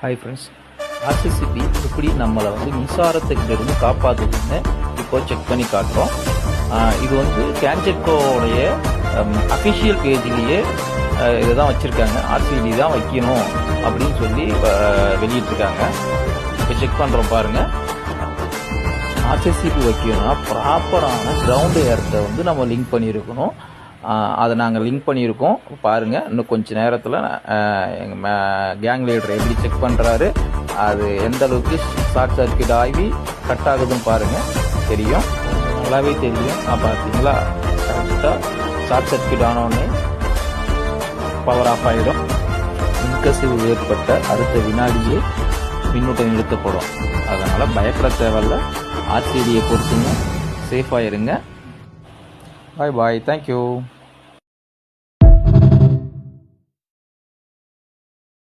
Hi friends, RCCB எப்படி நம்மளை மின்சாரத்துக்கிட்ட காப்பாற்றுதுன்னு இப்போ செக் பண்ணி காட்டுறோம். இது கேன்ஜெட்கோடைய அஃபிஷியல் பேஜ்லேயே இதை தான் வச்சுருக்காங்க. ஆர்சிபி தான் வைக்கணும் அப்படின்னு சொல்லி வெளியிட்டிருக்காங்க. இப்போ செக் பண்ணுறோம் பாருங்கள். ஆர்சிசிபி வைக்கணும்னா ப்ராப்பரான கிரவுண்டு ஏரத்தை நம்ம லிங்க் பண்ணியிருக்கணும். அதை நாங்கள் லிங்க் பண்ணியிருக்கோம் பாருங்கள். இன்னும் கொஞ்சம் நேரத்தில் எங்கள் கேங் லீடர் எப்படி செக் பண்ணுறாரு, அது எந்த அளவுக்கு ஷார்ட் சர்க்கியூட் ஆகி கட் ஆகுதுன்னு பாருங்கள். தெரியும், நல்லாவே தெரியும். பார்த்தீங்களா, கரெக்டாக ஷார்ட் சர்க்கியூட் ஆனோடனே பவர் ஆஃப் ஆகிடும். மின்கசிவு ஏற்பட்ட அடுத்த வினாடியே மின்னூட்டம் நிறுத்தப்படும். அதனால் பயப்பட தேவையில்ல. ஆர்சிடியை பொறுத்துங்க, சேஃபாக இருங்க. Bye bye, thank you.